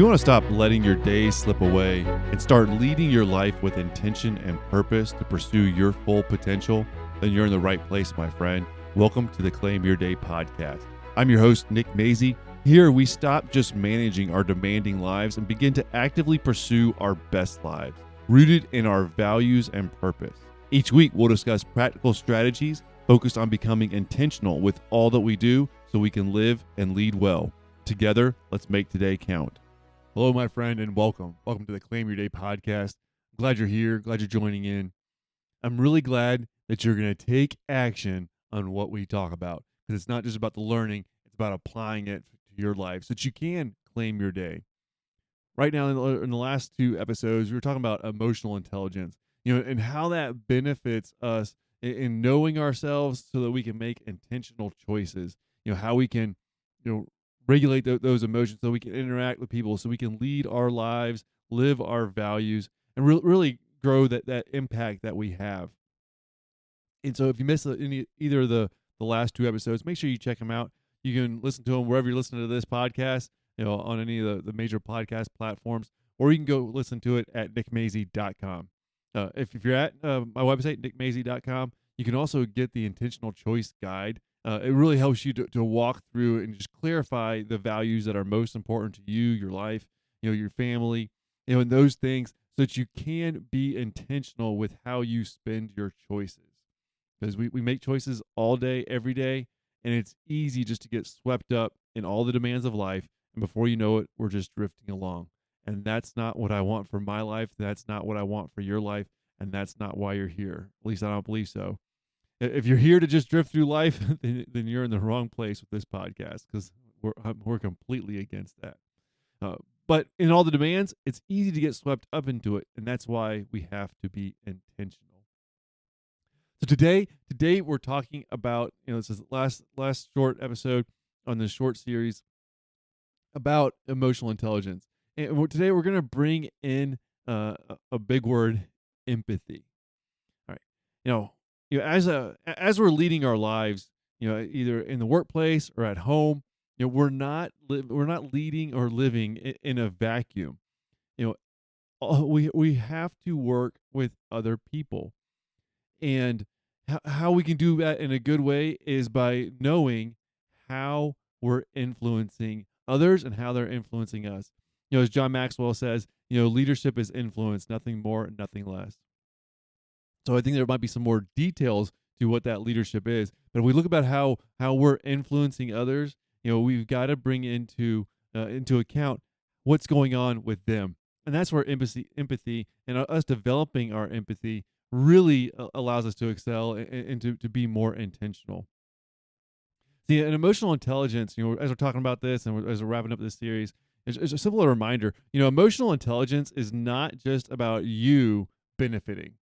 You want to stop letting your days slip away and start leading your life with intention and purpose to pursue your full potential? Then you're in the right place, my friend. Welcome to the Claim Your Day podcast. I'm your host, Nick Mazie. Here, we stop just managing our demanding lives and begin to actively pursue our best lives, rooted in our values and purpose. Each week, we'll discuss practical strategies focused on becoming intentional with all that we do so we can live and lead well. Together, let's make today count. Hello, my friend, and welcome. Welcome to the Claim Your Day podcast. I'm glad you're here. Glad you're joining in. I'm really glad that you're going to take action on what we talk about, because it's not just about the learning, it's about applying it to your life so that you can claim your day. Right now, in the last two episodes, we were talking about emotional intelligence, and how that benefits us in knowing ourselves so that we can make intentional choices. How we can, regulate those emotions so we can interact with people, so we can lead our lives, live our values, and really grow that impact that we have. And so if you missed either of the last two episodes, make sure you check them out. You can listen to them wherever you're listening to this podcast, on any of the major podcast platforms, or you can go listen to it at nickmazie.com. If you're at my website, nickmazie.com, you can also get the Intentional Choice Guide. It really helps you to walk through and just clarify the values that are most important to you, your life, your family, and those things, so that you can be intentional with how you spend your choices. Because we make choices all day, every day, and it's easy just to get swept up in all the demands of life. And before you know it, we're just drifting along. And that's not what I want for my life. That's not what I want for your life. And that's not why you're here. At least I don't believe so. If you're here to just drift through life, then you're in the wrong place with this podcast, because we're completely against that. But in all the demands, it's easy to get swept up into it, and that's why we have to be intentional. So today we're talking about, this is the last short episode on this short series about emotional intelligence, and today we're going to bring in a big word: empathy. All right, as we're leading our lives, either in the workplace or at home, we're not leading or living in a vacuum. We have to work with other people, and how we can do that in a good way is by knowing how we're influencing others and how they're influencing us. As John Maxwell says, leadership is influence, nothing more, nothing less. So I think there might be some more details to what that leadership is. But if we look about how we're influencing others, we've got to bring into account what's going on with them. And that's where empathy and us developing our empathy really allows us to excel and to be more intentional. See, an emotional intelligence, as we're talking about this and as we're wrapping up this series, is a simple reminder, emotional intelligence is not just about you benefiting.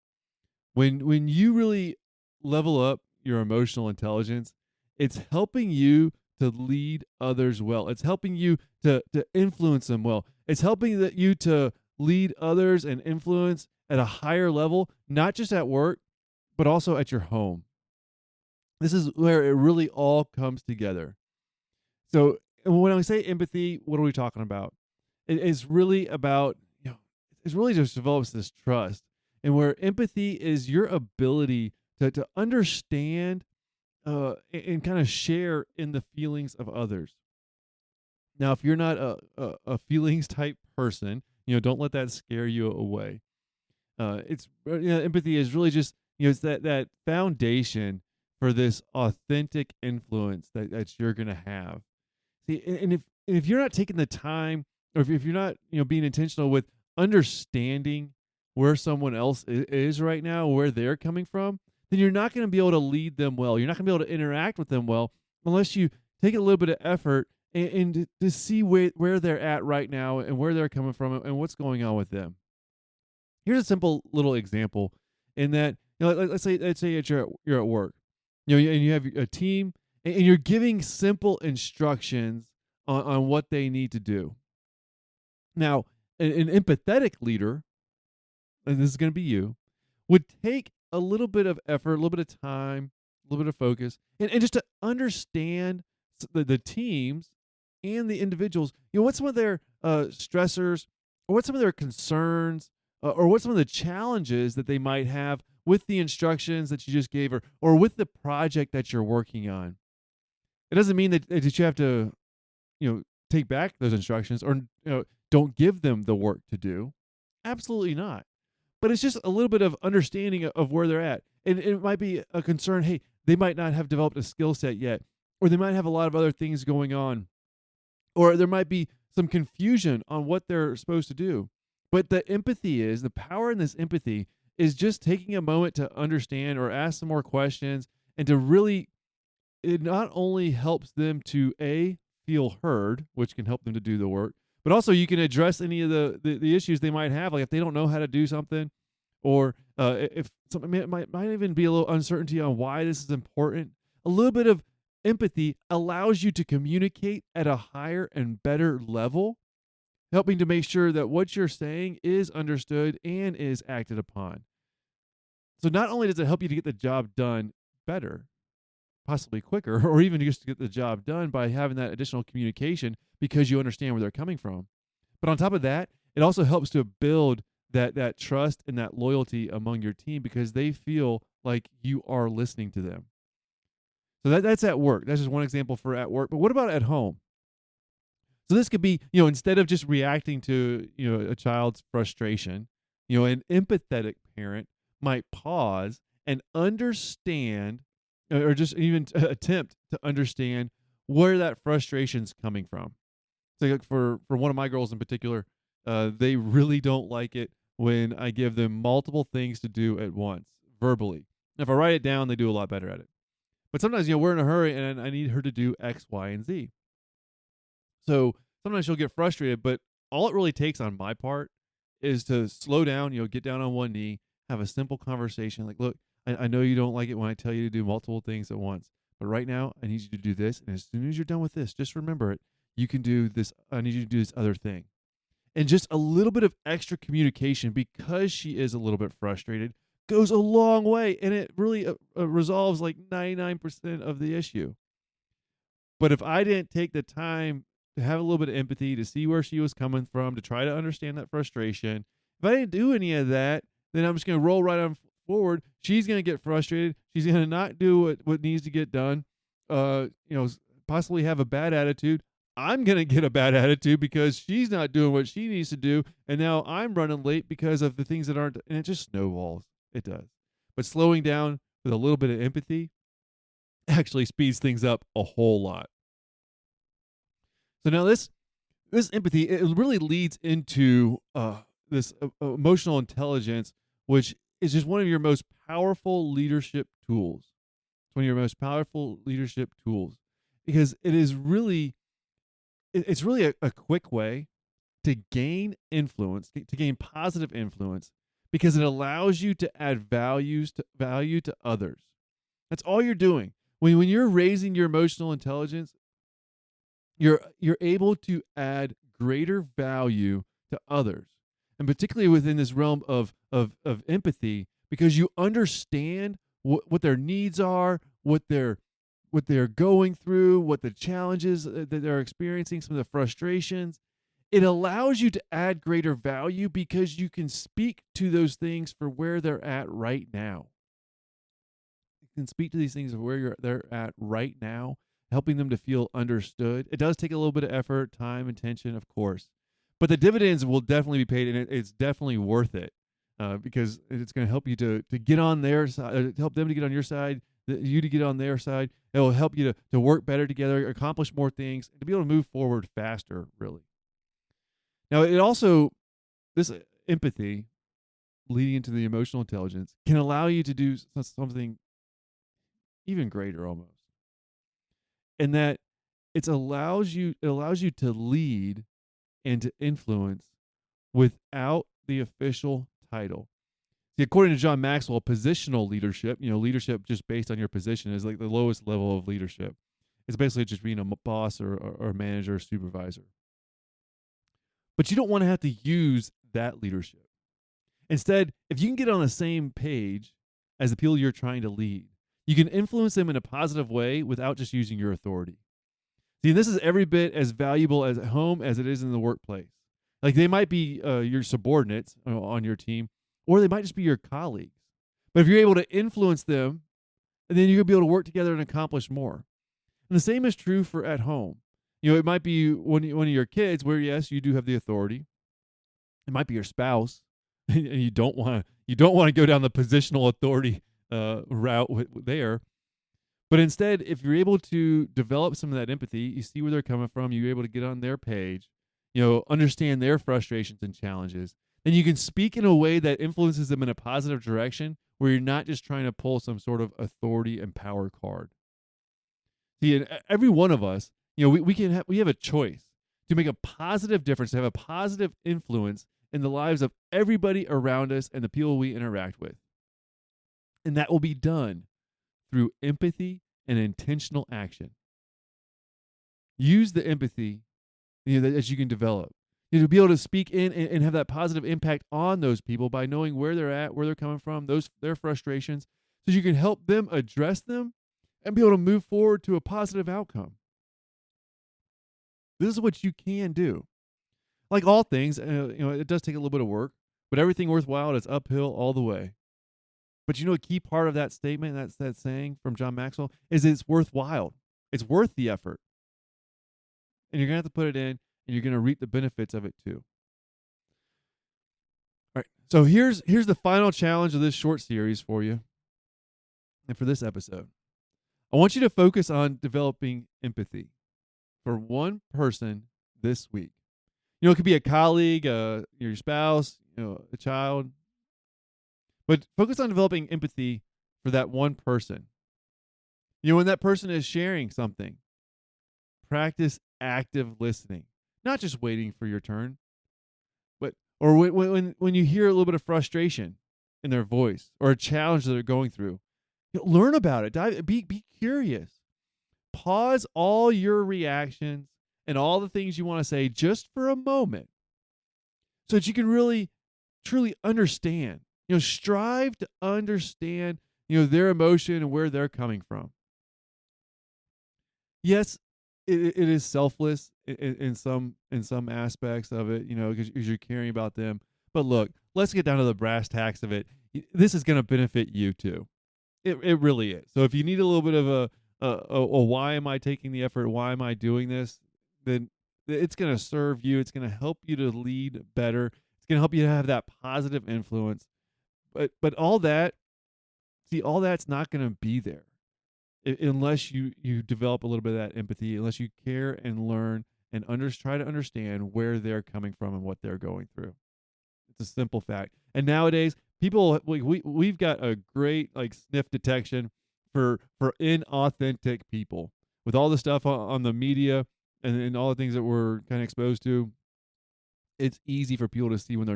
When you really level up your emotional intelligence, it's helping you to lead others well. It's helping you to influence them well. It's helping you to lead others and influence at a higher level, not just at work, but also at your home. This is where it really all comes together. So when I say empathy, what are we talking about? It's really about, it's really just develops this trust. And where empathy is your ability to understand and kind of share in the feelings of others. Now, if you're not a feelings type person, don't let that scare you away. Empathy is really just, it's that foundation for this authentic influence that you're going to have. See, and if you're not taking the time, or if you're not, being intentional with understanding where someone else is right now, where they're coming from, then you're not going to be able to lead them well. You're not going to be able to interact with them well unless you take a little bit of effort and to see where they're at right now and where they're coming from and what's going on with them. Here's a simple little example in that, let's say you're at work, and you have a team, and you're giving simple instructions on what they need to do. Now, an empathetic leader, and this is going to be you, would take a little bit of effort, a little bit of time, a little bit of focus, and just to understand the teams and the individuals, what's some of their stressors, or what's some of their concerns, or what's some of the challenges that they might have with the instructions that you just gave, or with the project that you're working on. It doesn't mean that you have to, take back those instructions, or don't give them the work to do. Absolutely not. But it's just a little bit of understanding of where they're at. And it might be a concern, hey, they might not have developed a skill set yet, or they might have a lot of other things going on, or there might be some confusion on what they're supposed to do. But the power in this empathy is just taking a moment to understand or ask some more questions, and to really, it not only helps them to feel heard, which can help them to do the work, but also you can address any of the issues they might have, like if they don't know how to do something, or if something might even be a little uncertainty on why this is important. A little bit of empathy allows you to communicate at a higher and better level, helping to make sure that what you're saying is understood and is acted upon. So not only does it help you to get the job done better, possibly quicker, or even just to get the job done by having that additional communication because you understand where they're coming from, but on top of that, it also helps to build that trust and that loyalty among your team, because they feel like you are listening to them. So that's at work. That's just one example for at work. But what about at home? So this could be, instead of just reacting to, a child's frustration, an empathetic parent might pause and understand, or just even attempt to understand where that frustration's coming from. So like for one of my girls in particular, they really don't like it when I give them multiple things to do at once, verbally. And if I write it down, they do a lot better at it. But sometimes, we're in a hurry and I need her to do X, Y, and Z. So sometimes she'll get frustrated, but all it really takes on my part is to slow down, get down on one knee, have a simple conversation. Like, look, I know you don't like it when I tell you to do multiple things at once, but right now I need you to do this. And as soon as you're done with this, just remember it. You can do this. I need you to do this other thing. And just a little bit of extra communication, because she is a little bit frustrated, goes a long way. And it really resolves like 99% of the issue. But if I didn't take the time to have a little bit of empathy, to see where she was coming from, to try to understand that frustration, if I didn't do any of that, then I'm just going to roll right on forward. She's going to get frustrated. She's going to not do what needs to get done, possibly have a bad attitude. I'm going to get a bad attitude because she's not doing what she needs to do. And now I'm running late because of the things that aren't, and it just snowballs. It does. But slowing down with a little bit of empathy actually speeds things up a whole lot. So now this empathy, it really leads into this emotional intelligence, which is just one of your most powerful leadership tools. It's one of your most powerful leadership tools, because it is really, it's really a quick way to gain influence, to gain positive influence, because it allows you to add value to others. That's all you're doing. When you're raising your emotional intelligence, you're able to add greater value to others, and particularly within this realm of empathy, because you understand what their needs are, what they're going through, what the challenges that they're experiencing, some of the frustrations. It allows you to add greater value because you can speak to those things for where they're at right now. You can speak to these things of where they're at right now, helping them to feel understood. It does take a little bit of effort, time, attention, of course, but the dividends will definitely be paid, and it's definitely worth it, because it's going to help you to get on their side, help them to get on your side, you to get on their side. It will help you to work better together, accomplish more things, and to be able to move forward faster, really. Now, it also, this empathy leading into the emotional intelligence can allow you to do something even greater almost. And that it allows you to lead and to influence without the official title. See, according to John Maxwell, positional leadership, leadership just based on your position, is like the lowest level of leadership. It's basically just being a boss or a manager or supervisor. But you don't want to have to use that leadership. Instead, if you can get on the same page as the people you're trying to lead, you can influence them in a positive way without just using your authority. See, this is every bit as valuable as at home as it is in the workplace. Like they might be your subordinates on your team, or they might just be your colleagues. But if you're able to influence them, then you'll be able to work together and accomplish more. And the same is true for at home. It might be one of your kids where yes, you do have the authority. It might be your spouse, and you don't want to go down the positional authority route there. But instead, if you're able to develop some of that empathy, you see where they're coming from, you're able to get on their page, understand their frustrations and challenges, then you can speak in a way that influences them in a positive direction where you're not just trying to pull some sort of authority and power card. See, and every one of us, we have a choice to make a positive difference, to have a positive influence in the lives of everybody around us and the people we interact with. And that will be done through empathy and intentional action. Use the empathy that you can develop. To be able to speak in and have that positive impact on those people by knowing where they're at, where they're coming from, their frustrations, so you can help them address them and be able to move forward to a positive outcome. This is what you can do. Like all things, it does take a little bit of work, but everything worthwhile is uphill all the way. But a key part of that statement, that's that saying from John Maxwell, is it's worthwhile. It's worth the effort. And you're going to have to put it in, and you're going to reap the benefits of it too. All right. So here's the final challenge of this short series for you and for this episode. I want you to focus on developing empathy for one person this week. It could be a colleague, your spouse, a child. But focus on developing empathy for that one person. When that person is sharing something, practice active listening, not just waiting for your turn, or when you hear a little bit of frustration in their voice or a challenge that they're going through, learn about it. Be curious. Pause all your reactions and all the things you want to say just for a moment, so that you can really, truly understand. Strive to understand, their emotion and where they're coming from. Yes, it is selfless in some aspects of it, because you're caring about them. But look, let's get down to the brass tacks of it. This is going to benefit you too. It really is. So if you need a little bit of a why am I taking the effort? Why am I doing this? Then it's going to serve you. It's going to help you to lead better. It's going to help you to have that positive influence. But all that's not going to be there unless you develop a little bit of that empathy, unless you care and learn and try to understand where they're coming from and what they're going through. It's a simple fact. And nowadays, people, we've got a great sniff detection for inauthentic people. With all the stuff on the media and all the things that we're kind of exposed to, it's easy for people to see when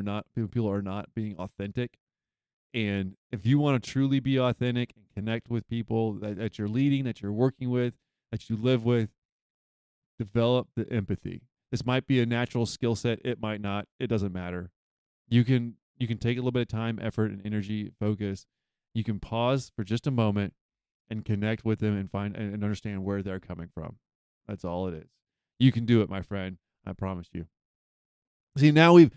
people are not being authentic. And if you want to truly be authentic and connect with people that you're leading, that you're working with, that you live with, develop the empathy. This might be a natural skill set. It might not. It doesn't matter. You can take a little bit of time, effort, and energy, focus. You can pause for just a moment and connect with them and find and understand where they're coming from. That's all it is. You can do it, my friend. I promise you. See, now we've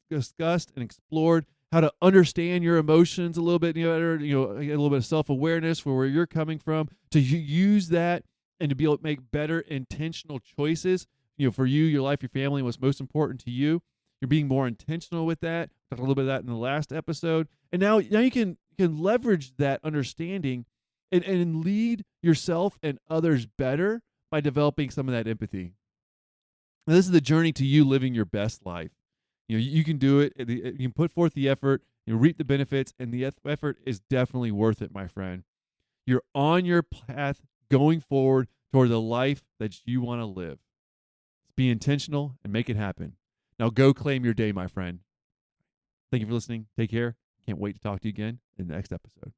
discussed and explored how to understand your emotions a little bit, better, a little bit of self-awareness for where you're coming from, to use that and to be able to make better intentional choices, for you, your life, your family, what's most important to you. You're being more intentional with that. Talked a little bit of that in the last episode. And now you can leverage that understanding and lead yourself and others better by developing some of that empathy. Now, this is the journey to you living your best life. You can do it. You can put forth the effort, reap the benefits, and the effort is definitely worth it, my friend. You're on your path going forward toward the life that you want to live. Be intentional and make it happen. Now go claim your day, my friend. Thank you for listening. Take care. Can't wait to talk to you again in the next episode.